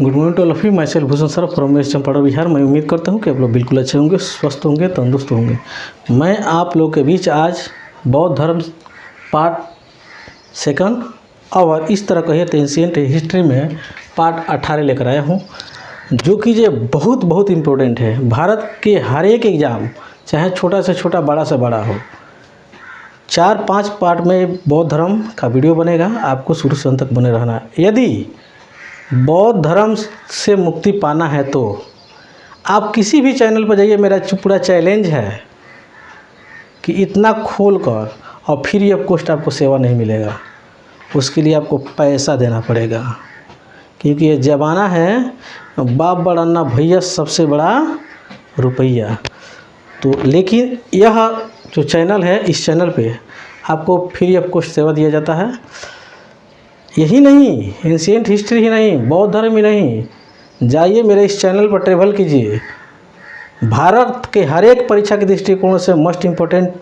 Good morning to all of you. Myself Bhushan sir from west Champaran Bihar. मैं उम्मीद करता हूँ कि आप लोग बिल्कुल अच्छे होंगे, स्वस्थ होंगे, तंदुरुस्त होंगे। मैं आप लोग के बीच आज बौद्ध धर्म पार्ट सेकंड और इस तरह कहिए तो एंशिएंट हिस्ट्री में पार्ट 18 लेकर आया हूँ, जो कि ये बहुत इम्पोर्टेंट है। भारत के हर एक एग्ज़ाम, चाहे छोटा से छोटा बड़ा से बड़ा हो, 4-5 पार्ट में बौद्ध धर्म का वीडियो बनेगा। आपको शुरू से अंत तक बने रहना। यदि बौद्ध धर्म से मुक्ति पाना है तो आप किसी भी चैनल पर जाइए। मेरा पूरा चैलेंज है कि इतना खोल कर और फ्री ऑफ कॉस्ट आपको सेवा नहीं मिलेगा। उसके लिए आपको पैसा देना पड़ेगा, क्योंकि ये ज़माना है बाप बड़ा ना भैया सबसे बड़ा रुपया। तो लेकिन यह जो चैनल है, इस चैनल पे आपको फ्री ऑफ कॉस्ट सेवा दिया जाता है। यही नहीं, एंशिएंट हिस्ट्री ही नहीं, बौद्ध धर्म ही नहीं, जाइए मेरे इस चैनल पर ट्रेवल कीजिए। भारत के हर एक परीक्षा के दृष्टिकोण से मोस्ट इम्पोर्टेंट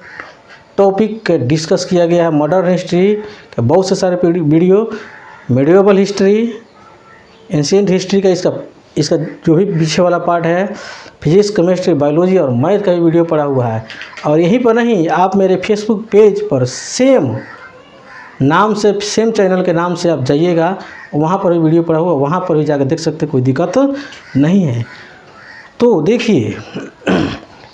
टॉपिक डिस्कस किया गया है। मॉडर्न हिस्ट्री के बहुत से सारे video, medieval history, ancient history का इसका जो भी पीछे वाला पार्ट है, फिजिक्स, केमिस्ट्री, बायोलॉजी और मैथ का भी वीडियो पड़ा हुआ है। और यहीं पर नहीं, आप मेरे फेसबुक पेज पर सेम नाम से, सेम चैनल के नाम से आप जाइएगा, वहाँ पर भी वीडियो पड़ा हुआ, वहाँ पर भी जाकर देख सकते, कोई दिक्कत नहीं है। तो देखिए,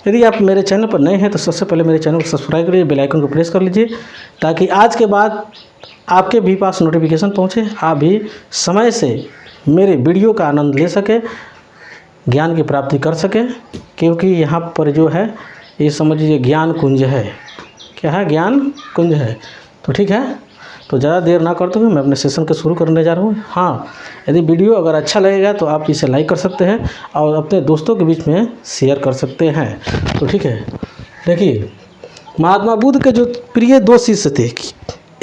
यदि आप मेरे चैनल पर नए हैं तो सबसे पहले मेरे चैनल को सब्सक्राइब करिए, बेल आइकन को प्रेस कर लीजिए, ताकि आज के बाद आपके भी पास नोटिफिकेशन पहुँचे, आप भी समय से मेरे वीडियो का आनंद ले सके, ज्ञान की प्राप्ति कर सके। क्योंकि यहाँ पर जो है, ये समझ लीजिए ज्ञान कुंज है। क्या है? ज्ञान कुंज है। तो ठीक है, तो ज़्यादा देर ना करते हुए मैं अपने सेशन को शुरू करने जा रहा हूँ। हाँ, यदि वीडियो अगर अच्छा लगेगा तो आप इसे लाइक कर सकते हैं और अपने दोस्तों के बीच में शेयर कर सकते हैं। तो ठीक है, देखिए, महात्मा बुद्ध के जो प्रिय 2 शिष्य थे,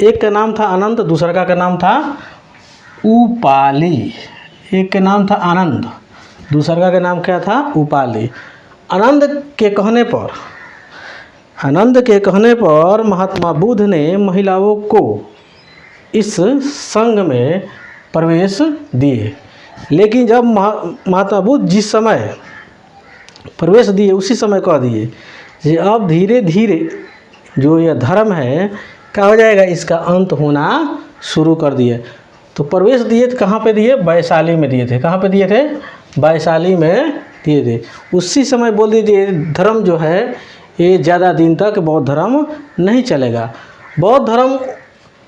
एक का नाम था आनंद, दूसरा का नाम था उपाली। एक का नाम था आनंद, दूसरा का नाम क्या था? उपाली। आनंद के कहने पर महात्मा बुद्ध ने महिलाओं को इस संघ में प्रवेश दिए। लेकिन जब महात्मा बुद्ध जिस समय प्रवेश दिए, उसी समय कह दिए कि अब धीरे धीरे जो यह धर्म है क्या हो जाएगा, इसका अंत होना शुरू कर दिए। तो प्रवेश दिए तो कहाँ पे दिए? वैशाली में दिए थे। कहाँ पे दिए थे? वैशाली में दिए थे। उसी समय बोल दीजिए, धर्म जो है ये ज़्यादा दिन तक बौद्ध धर्म नहीं चलेगा। बौद्ध धर्म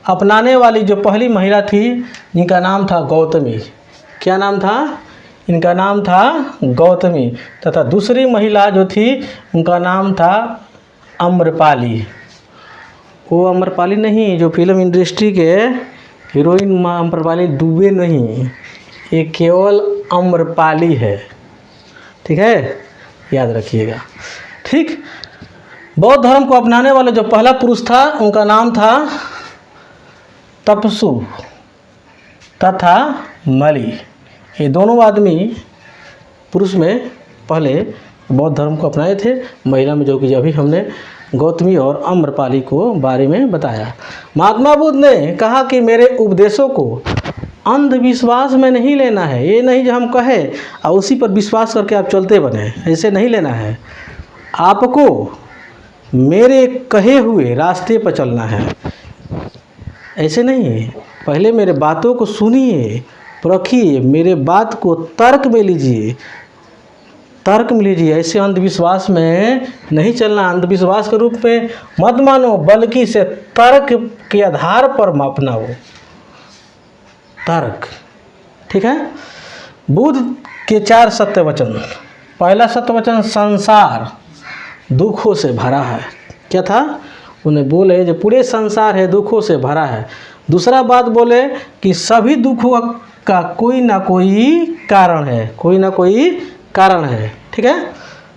अपनाने वाली जो पहली महिला थी, जिनका नाम था गौतमी। क्या नाम था? इनका नाम था गौतमी। तथा दूसरी महिला जो थी, उनका नाम था अम्रपाली। वो अम्रपाली नहीं, जो फिल्म इंडस्ट्री के हीरोइन अम्रपाली दुबे नहीं, ये केवल अम्रपाली है। ठीक है, याद रखिएगा। ठीक, बौद्ध धर्म को अपनाने वाला जो पहला पुरुष था, उनका नाम था तपसु तथा मलि। ये दोनों आदमी पुरुष में पहले बौद्ध धर्म को अपनाए थे। महिला में जो कि अभी हमने गौतमी और अम्रपाली को बारे में बताया। महात्मा बुद्ध ने कहा कि मेरे उपदेशों को अंधविश्वास में नहीं लेना है। ये नहीं जो हम कहें और उसी पर विश्वास करके आप चलते बने, ऐसे नहीं लेना है। आपको मेरे कहे हुए रास्ते पर चलना है, ऐसे नहीं। पहले मेरे बातों को सुनिए, परखिए, मेरे बात को तर्क में लीजिए, ऐसे अंधविश्वास में नहीं चलना। अंधविश्वास के रूप में मत मानो, बल्कि से तर्क के आधार पर मापना हो, तर्क। ठीक है। बुद्ध के 4 सत्य वचन। पहला सत्य वचन, संसार दुखों से भरा है। क्या था? उन्हें बोले जो पूरे संसार है दुखों से भरा है। दूसरा बात बोले कि सभी दुखों का कोई ना कोई कारण है, कोई ना कोई कारण है। ठीक है,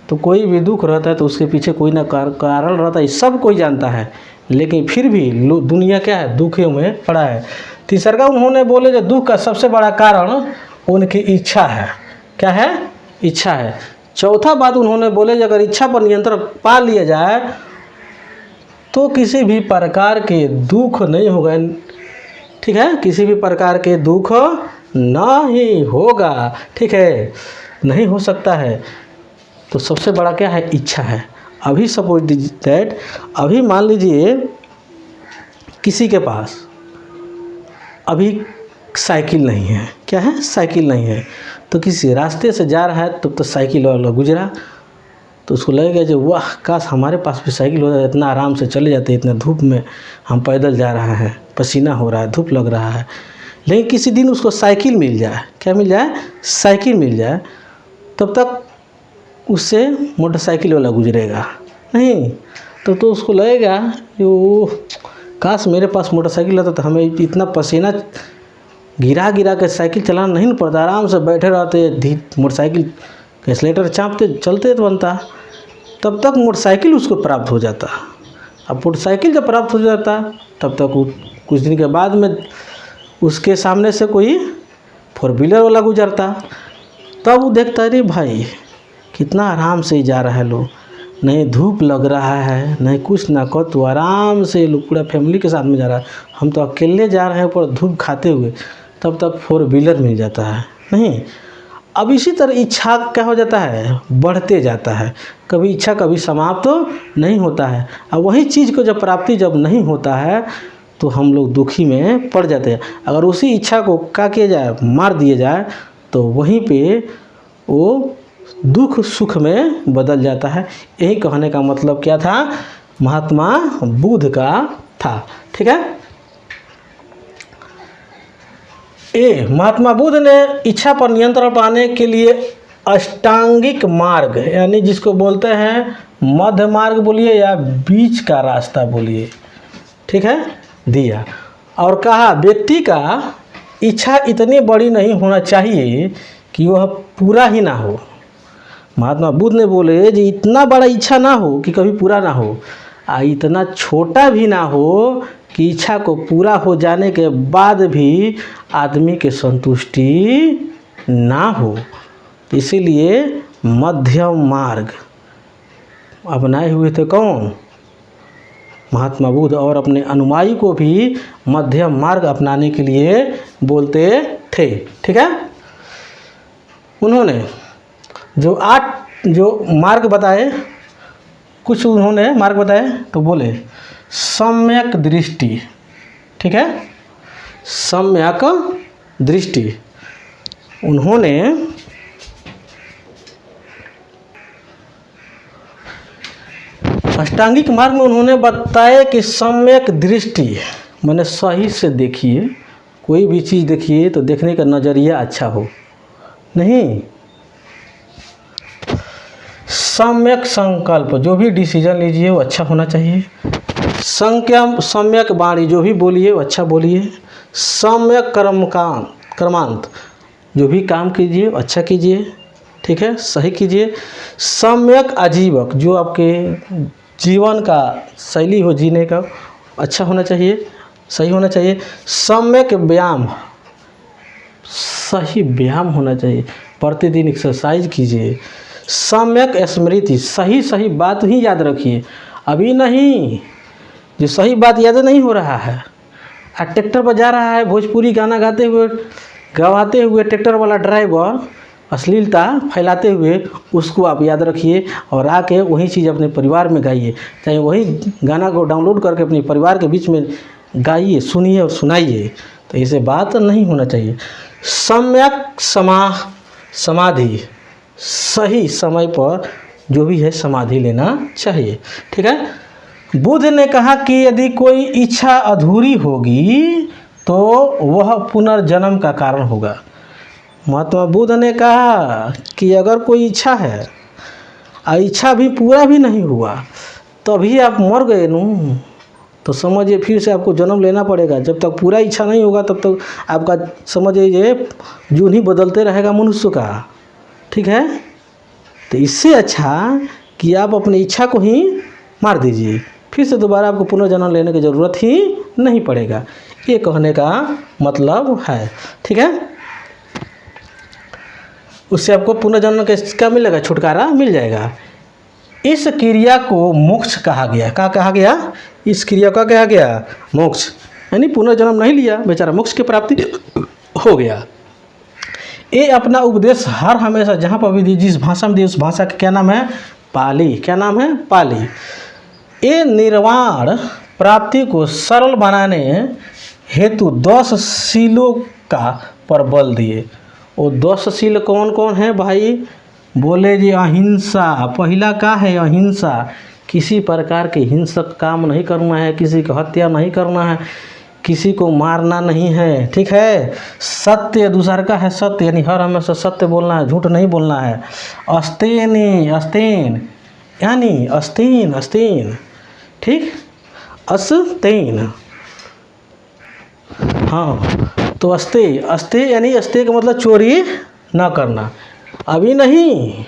तो कोई भी दुख रहता है तो उसके पीछे कोई ना कारण रहता है, सब कोई जानता है। लेकिन फिर भी दुनिया क्या है? दुखों में पड़ा है। तीसरा उन्होंने बोले जो दुख का सबसे बड़ा कारण उनकी इच्छा है। क्या है? इच्छा है। चौथा बात उन्होंने बोले अगर इच्छा पर नियंत्रण पा लिया जाए तो किसी भी प्रकार के दुख नहीं होगा। ठीक है, किसी भी प्रकार के दुख नहीं होगा, ठीक है, नहीं हो सकता है। तो सबसे बड़ा क्या है? इच्छा है। अभी सपोज दैट, अभी मान लीजिए किसी के पास अभी साइकिल नहीं है, क्या है? साइकिल नहीं है। तो किसी रास्ते से जा रहा है तो साइकिल वाला गुजरा, तो उसको लगेगा जो वाह काश हमारे पास भी साइकिल हो जाए, इतना आराम से चले जाते, इतना धूप में हम पैदल जा रहा है, पसीना हो रहा है, धूप लग रहा है। लेकिन किसी दिन उसको साइकिल मिल जाए, क्या मिल जाए? साइकिल मिल जाए, तब तक उससे मोटरसाइकिल वाला गुजरेगा नहीं। तो उसको लगेगा जो काश मेरे पास मोटरसाइकिल रहता तो हमें इतना पसीना गिरा गिरा के साइकिल चलाना नहीं पड़ता, आराम से बैठे रहते, मोटरसाइकिल एक्सीलेटर चापते चलते तो बनता। तब तक मोटरसाइकिल उसको प्राप्त हो जाता। अब मोटरसाइकिल जब प्राप्त हो जाता तब तक कुछ दिन के बाद में उसके सामने से कोई 4 व्हीलर वाला गुजरता, तब वो देखता अरे भाई कितना आराम से जा रहा है लोग, नहीं धूप लग रहा है, नहीं कुछ ना को, तो आराम से लोग पूरा फैमिली के साथ में जा रहा है, हम तो अकेले जा रहे हैं ऊपर धूप खाते हुए। तब तक 4 व्हीलर मिल जाता है नहीं। अब इसी तरह इच्छा क्या हो जाता है? बढ़ते जाता है, कभी इच्छा कभी समाप्त तो नहीं होता है। अब वही चीज़ को जब प्राप्ति जब नहीं होता है तो हम लोग दुखी में पड़ जाते हैं। अगर उसी इच्छा को क्या किया जाए? मार दिया जाए, तो वहीं पे वो दुख सुख में बदल जाता है। यही कहने का मतलब क्या था? महात्मा बुद्ध का था, ठीक है। महात्मा बुद्ध ने इच्छा पर नियंत्रण पाने के लिए अष्टांगिक मार्ग, यानी जिसको बोलते हैं मध्य मार्ग बोलिए या बीच का रास्ता बोलिए, ठीक है, दिया। और कहा व्यक्ति का इच्छा इतनी बड़ी नहीं होना चाहिए कि वह पूरा ही ना हो। महात्मा बुद्ध ने बोले जी इतना बड़ा इच्छा ना हो कि कभी पूरा ना हो, इतना छोटा भी ना हो कि इच्छा को पूरा हो जाने के बाद भी आदमी के संतुष्टि ना हो। तो इसीलिए मध्यम मार्ग अपनाए हुए थे कौन? महात्मा बुद्ध। और अपने अनुयायी को भी मध्यम मार्ग अपनाने के लिए बोलते थे, ठीक है। उन्होंने जो मार्ग बताए, कुछ उन्होंने मार्ग बताए तो बोले सम्यक दृष्टि, ठीक है, सम्यक दृष्टि। उन्होंने अष्टांगिक मार्ग में उन्होंने बताया कि सम्यक दृष्टि माने सही से देखिए, कोई भी चीज़ देखिए तो देखने का नज़रिया अच्छा हो, नहीं सम्यक संकल्प, जो भी डिसीजन लीजिए वो अच्छा होना चाहिए। सम्यक वाणी, जो भी बोलिए वो अच्छा बोलिए। सम्यक कर्मांत, जो भी काम कीजिए वो अच्छा कीजिए, ठीक है, सही कीजिए। सम्यक आजीवक, जो आपके जीवन का शैली हो जीने का अच्छा होना चाहिए, सही होना चाहिए। सम्यक व्यायाम, सही व्यायाम होना चाहिए, प्रतिदिन एक्सरसाइज कीजिए। सम्यक स्मृति, सही बात ही याद रखिए, अभी नहीं जो सही बात याद नहीं हो रहा है, ट्रैक्टर पर जा रहा है भोजपुरी गाना गवाते हुए ट्रैक्टर वाला ड्राइवर अश्लीलता फैलाते हुए, उसको आप याद रखिए और आके वही चीज़ अपने परिवार में गाइए, चाहे वही गाना को डाउनलोड करके अपने परिवार के बीच में गाइए, सुनिए और सुनाइए। तो ऐसे बात नहीं होना चाहिए। सम्यक समाधि, सही समय पर जो भी है समाधि लेना चाहिए, ठीक है। बुद्ध ने कहा कि यदि कोई इच्छा अधूरी होगी तो वह पुनर्जन्म का कारण होगा। महात्मा बुद्ध ने कहा कि अगर कोई इच्छा है और इच्छा भी पूरा भी नहीं हुआ तो अभी आप मर गए नू, तो समझिए फिर से आपको जन्म लेना पड़ेगा। जब तक पूरा इच्छा नहीं होगा तब तक आपका समझिए जून ही बदलते रहेगा मनुष्य का, ठीक है। तो इससे अच्छा कि आप अपनी इच्छा को ही मार दीजिए, फिर से दोबारा आपको पुनर्जन्म लेने की ज़रूरत ही नहीं पड़ेगा, ये कहने का मतलब है, ठीक है। उससे आपको पुनर्जन्म का क्या मिलेगा? छुटकारा मिल जाएगा। इस क्रिया को मोक्ष कहा गया। क्या कहा गया? इस क्रिया का कहा गया मोक्ष, यानी पुनर्जन्म नहीं लिया बेचारा, मोक्ष की प्राप्ति हो गया। ये अपना उपदेश हर हमेशा जहाँ पर भी दी, जिस भाषा में दी उस भाषा का क्या नाम है? पाली। क्या नाम है? पाली। ये निर्वाण प्राप्ति को सरल बनाने हेतु 10 शीलों का पर बल दिए। वो 10 शील कौन कौन है भाई? बोले जी अहिंसा। पहला क्या है? अहिंसा। किसी प्रकार के हिंसक काम नहीं करना है, किसी की हत्या नहीं करना है, किसी को मारना नहीं है, ठीक है। सत्य दूसरा का है, सत्य यानी हर हमेशा सत्य बोलना है, झूठ नहीं बोलना है। अस्तेन, अस्तेन यानी अस्तीन, अस्तीन, ठीक, अस्तेन, हाँ। तो अस्ते यानी अस्ते का मतलब चोरी ना करना। अभी नहीं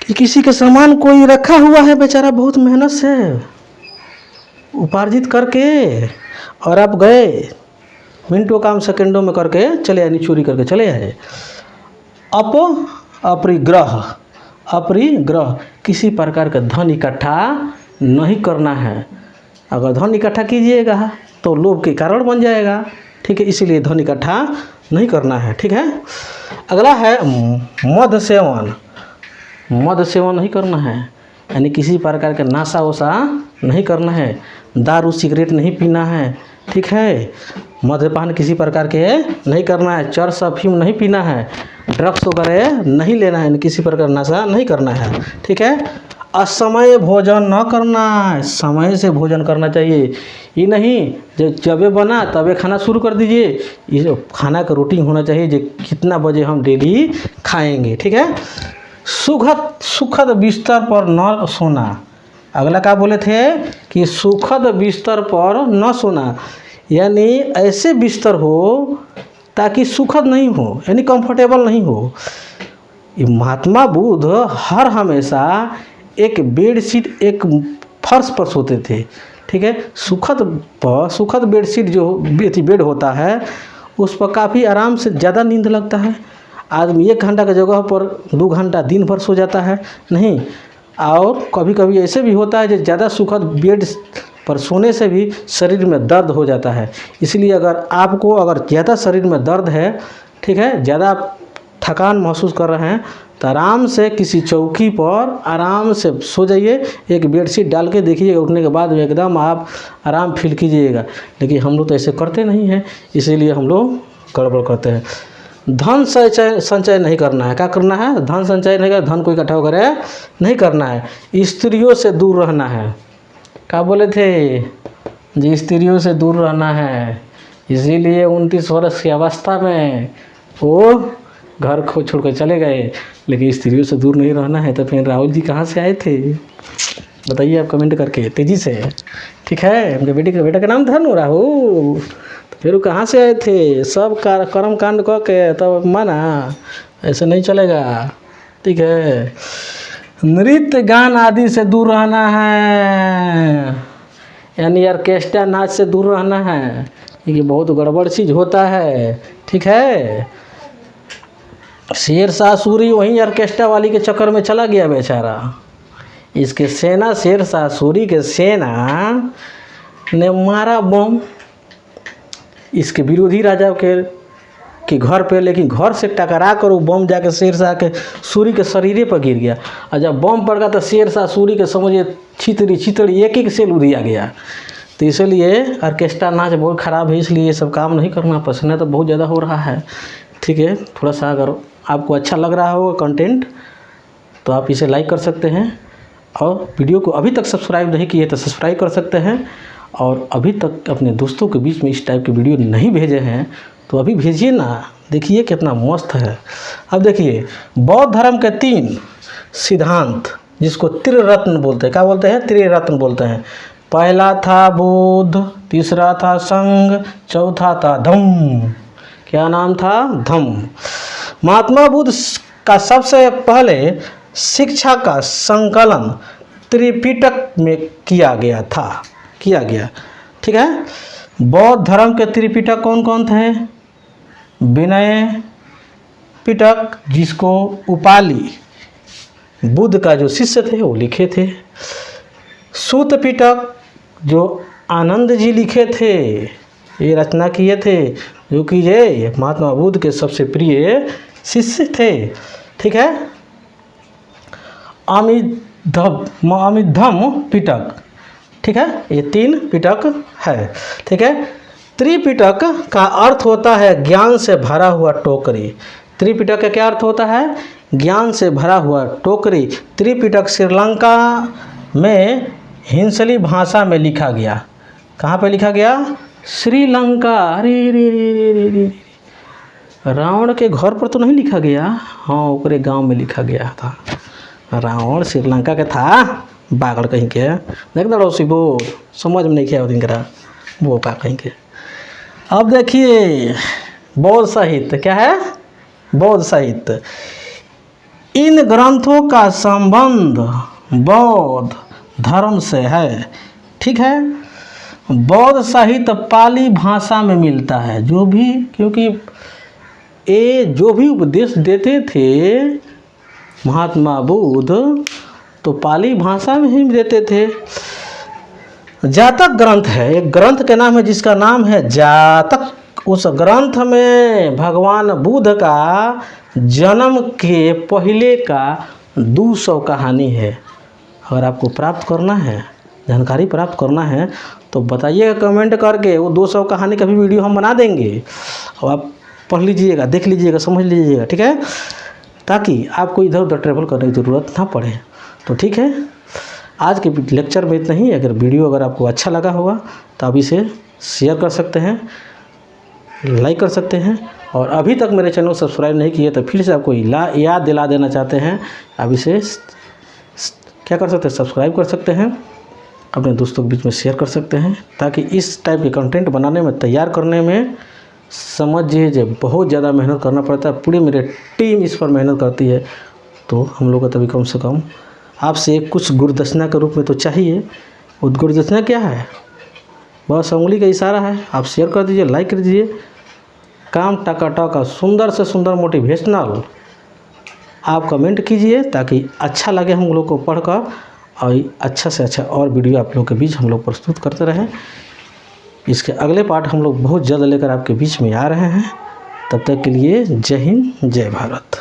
कि किसी के सामान कोई रखा हुआ है बेचारा बहुत मेहनत से उपार्जित करके, और आप गए मिनटों काम सेकंडों में करके चले, यानी चोरी करके चले आए। अपरिग्रह, अपरिग्रह किसी प्रकार का धन इकट्ठा नहीं करना है। अगर धन इकट्ठा कीजिएगा तो लोभ के कारण बन जाएगा, ठीक है, इसीलिए धन इकट्ठा नहीं करना है, ठीक है। अगला है मद सेवन। मद सेवन नहीं करना है, यानी किसी प्रकार का नशा वशा नहीं करना है, दारू सिगरेट नहीं पीना है, ठीक है, मद्यपान किसी प्रकार के नहीं करना है, चरस अफीम नहीं पीना है, ड्रग्स वगैरह नहीं लेना है, किसी प्रकार नशा नहीं करना है, ठीक है। असमय भोजन न करना है, समय से भोजन करना चाहिए। ये नहीं जब बना तबे खाना शुरू कर दीजिए, ये खाना का रूटीन होना चाहिए जो कितना बजे हम डेली खाएंगे, ठीक है। सुखद बिस्तर पर न सोना। अगला क्या बोले थे कि सुखद बिस्तर पर न सोना, यानी ऐसे बिस्तर हो ताकि सुखद नहीं हो, यानी कंफर्टेबल नहीं हो। ये महात्मा बुद्ध हर हमेशा एक बेडशीट, एक फर्श पर सोते थे, ठीक है। सुखद बेडशीट जो बेड होता है उस पर काफ़ी आराम से ज़्यादा नींद लगता है। आदमी 1 घंटा की जगह पर 2 घंटा दिन भर सो जाता है नहीं। और कभी कभी ऐसे भी होता है जो ज़्यादा सुखद बेड पर सोने से भी शरीर में दर्द हो जाता है। इसलिए अगर आपको अगर ज़्यादा शरीर में दर्द है, ठीक है, ज़्यादा थकान महसूस कर रहे हैं, तो आराम से किसी चौकी पर आराम से सो जाइए, एक बेडशीट डाल के देखिएगा, उठने के बाद एकदम आप आराम फील कीजिएगा। लेकिन हम लोग तो ऐसे करते नहीं हैं, इसीलिए हम लोग गड़बड़ करते हैं। धन संचय नहीं करना है। क्या करना है? धन संचय नहीं करना, धन को इकट्ठा वगैरह नहीं करना है। स्त्रियों से दूर रहना है। क्या बोले थे जी? स्त्रियों से दूर रहना है। इसीलिए 29 वर्ष की अवस्था में वो घर को छोड़कर चले गए, लेकिन स्त्रियों से दूर नहीं रहना है। तो फिर राहुल जी कहाँ से आए थे बताइए आप कमेंट करके तेज़ी से, ठीक है। उनके बेटे का नाम था ना राहुल, तो फिर वो कहाँ से आए थे? सब कर्म कांड करके तब माना, ऐसे नहीं चलेगा, ठीक है। नृत्य गान आदि से दूर रहना है, यानी ऑर्केस्ट्रा नाच से दूर रहना है, ये बहुत गड़बड़ चीज़ होता है, ठीक है। शेरशाह सूरी वहीं ऑर्केस्ट्रा वाली के चक्कर में चला गया बेचारा। इसके सेना, शेरशाह सूरी के सेना ने मारा बम इसके विरोधी राजा के घर पे, लेकिन घर से टकरा कर वो बम जाकर शेरशाह के सूरी के शरीरे पर गिर गया। और जब बम पड़ गया तो शेरशाह सूरी के समझिए छितड़ी एक एक सेल उधिया गया। तो इसलिए ऑर्केस्ट्रा नाच बहुत ख़राब है, इसलिए ये सब काम नहीं करना पसंद है। तो बहुत ज़्यादा हो रहा है, ठीक है। थोड़ा सा अगर आपको अच्छा लग रहा होगा कंटेंट तो आप इसे लाइक कर सकते हैं, और वीडियो को अभी तक सब्सक्राइब नहीं किए तो सब्सक्राइब कर सकते हैं, और अभी तक अपने दोस्तों के बीच में इस टाइप के वीडियो नहीं भेजे हैं तो अभी भेजिए ना, देखिए कितना मस्त है। अब देखिए बौद्ध धर्म के 3 सिद्धांत जिसको त्रिरत्न बोलते हैं। क्या बोलते हैं? त्रिरत्न बोलते हैं। पहला था बुद्ध, तीसरा था संघ, चौथा था धम्म। क्या नाम था? धम्म। महात्मा बुद्ध का सबसे पहले शिक्षा का संकलन त्रिपिटक में किया गया, ठीक है। बौद्ध धर्म के त्रिपिटक कौन कौन थे? विनय पिटक, जिसको उपाली बुद्ध का जो शिष्य थे वो लिखे थे। सूत पिटक जो आनंद जी लिखे थे, ये रचना किए थे, जो कि ये महात्मा बुद्ध के सबसे प्रिय शिष्य थे। ठीक है। अमिद्धम पिटक, ठीक है, ये 3 पिटक है। ठीक है। त्रिपिटक का अर्थ होता है ज्ञान से भरा हुआ टोकरी। त्रिपिटक का क्या अर्थ होता है? ज्ञान से भरा हुआ टोकरी। त्रिपिटक श्रीलंका में हिंसली भाषा में लिखा गया। कहाँ पे लिखा गया? श्रीलंका। अरे रे रे रे रे रे, रावण के घर पर तो नहीं लिखा गया, हाँ ओकरे गांव में लिखा गया था। रावण श्रीलंका के था, बागड़ कहीं के देख दो बोल, समझ में नहीं किया दिन करा वो पा कहीं के। अब देखिए बौद्ध साहित्य क्या है? बौद्ध साहित्य। इन ग्रंथों का संबंध बौद्ध धर्म से है। ठीक है। बौद्ध साहित्य पाली भाषा में मिलता है, जो भी, क्योंकि ये जो भी उपदेश देते थे महात्मा बुद्ध तो पाली भाषा में ही देते थे। जातक ग्रंथ है, एक ग्रंथ के नाम है जिसका नाम है जातक। उस ग्रंथ में भगवान बुद्ध का जन्म के पहले का 200 कहानी है। अगर आपको प्राप्त करना है, जानकारी प्राप्त करना है तो बताइएगा कमेंट करके, वो 200 कहानी का भी वीडियो हम बना देंगे और आप पढ़ लीजिएगा, देख लीजिएगा, समझ लीजिएगा। ठीक है, ताकि आपको इधर उधर ट्रैवल करने की ज़रूरत ना पड़े। तो ठीक है, आज के लेक्चर में इतना ही। अगर वीडियो अगर आपको अच्छा लगा होगा तो आप इसे शेयर कर सकते हैं, लाइक कर सकते हैं, और अभी तक मेरे चैनल को सब्सक्राइब नहीं किए तो फिर से आपको याद दिला देना चाहते हैं, आप इसे क्या कर सकते हैं? सब्सक्राइब कर सकते हैं, अपने दोस्तों के बीच में शेयर कर सकते हैं, ताकि इस टाइप के कंटेंट बनाने में, तैयार करने में समझिए जो बहुत ज़्यादा मेहनत करना पड़ता है। पूरी मेरी टीम इस पर मेहनत करती है, तो हम लोग को तभी कम से कम आपसे कुछ गुरुदक्षिणा के रूप में तो चाहिए। वो गुरुदक्षिणा क्या है? बस उंगली का इशारा है। आप शेयर कर दीजिए, लाइक कर दीजिए, काम टका सुंदर से सुंदर मोटिवेशनल आप कमेंट कीजिए, ताकि अच्छा लगे हम लोग को पढ़कर, और अच्छा से अच्छा और वीडियो आप लोग के बीच हम लोग प्रस्तुत करते रहें। इसके अगले पार्ट हम लोग बहुत जल्द लेकर आपके बीच में आ रहे हैं। तब तक के लिए जय हिंद, जय भारत।